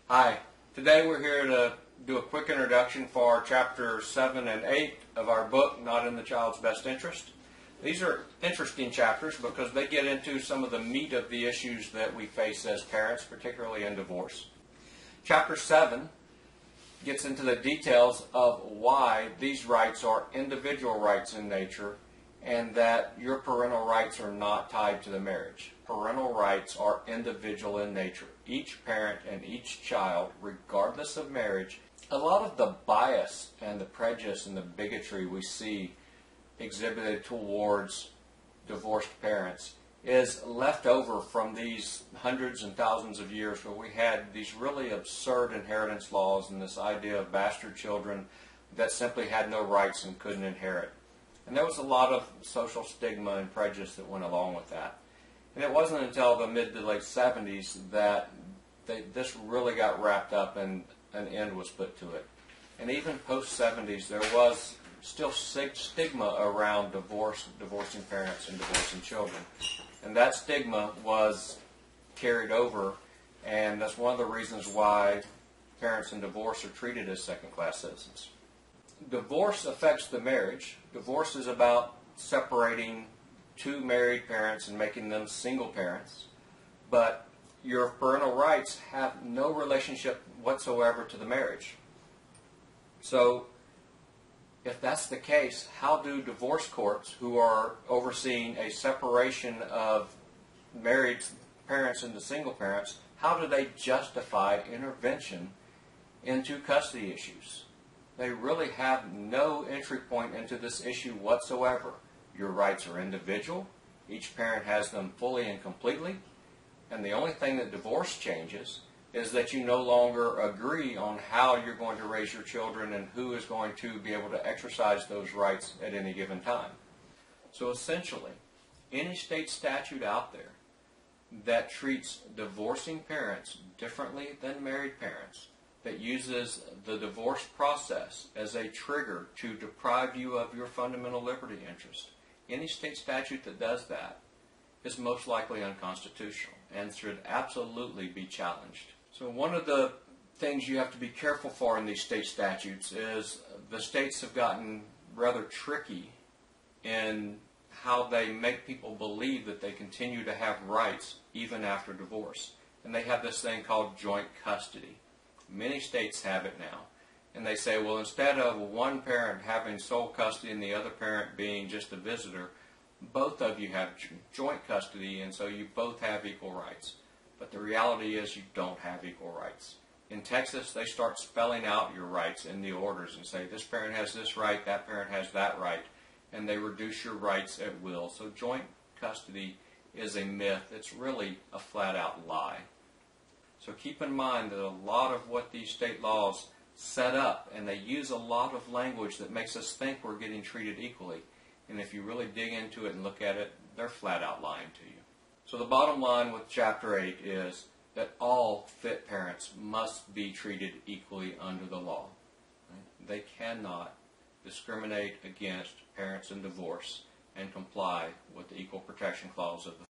Hi, today we're here to do a quick introduction for Chapter 7 and 8 of our book, Not in the Child's Best Interest. These are interesting chapters because they get into some of the meat of the issues that we face as parents, particularly in divorce. Chapter 7 gets into the details of why these rights are individual rights in nature and that your parental rights are not tied to the marriage. Parental rights are individual in nature. Each parent and each child, regardless of marriage, a lot of the bias and the prejudice and the bigotry we see exhibited towards divorced parents is left over from these hundreds and thousands of years where we had these really absurd inheritance laws and this idea of bastard children that simply had no rights and couldn't inherit. And there was a lot of social stigma and prejudice that went along with that. And it wasn't until the mid to late 70s that this really got wrapped up and an end was put to it. And even post-70s, there was still stigma around divorcing parents and divorcing children. And that stigma was carried over, and that's one of the reasons why parents in divorce are treated as second-class citizens. Divorce affects the marriage. Divorce is about separating two married parents and making them single parents. But your parental rights have no relationship whatsoever to the marriage. So, if that's the case, how do divorce courts, who are overseeing a separation of married parents into single parents, how do they justify intervention into custody issues? They really have no entry point into this issue whatsoever. Your rights are individual. Each parent has them fully and completely. And the only thing that divorce changes is that you no longer agree on how you're going to raise your children and who is going to be able to exercise those rights at any given time. So essentially, any state statute out there that treats divorcing parents differently than married parents, that uses the divorce process as a trigger to deprive you of your fundamental liberty interest, any state statute that does that is most likely unconstitutional and should absolutely be challenged. So one of the things you have to be careful for in these state statutes is the states have gotten rather tricky in how they make people believe that they continue to have rights even after divorce. And they have this thing called joint custody. Many states have it now. And they say, well, instead of one parent having sole custody and the other parent being just a visitor, both of you have joint custody, and so you both have equal rights. But the reality is you don't have equal rights. In Texas, they start spelling out your rights in the orders and say, this parent has this right, that parent has that right, and they reduce your rights at will. So joint custody is a myth. It's really a flat-out lie. So keep in mind that a lot of what these state laws set up, and they use a lot of language that makes us think we're getting treated equally. And if you really dig into it and look at it, they're flat out lying to you. So the bottom line with Chapter 8 is that all fit parents must be treated equally under the law. Right? They cannot discriminate against parents in divorce and comply with the Equal Protection Clause of the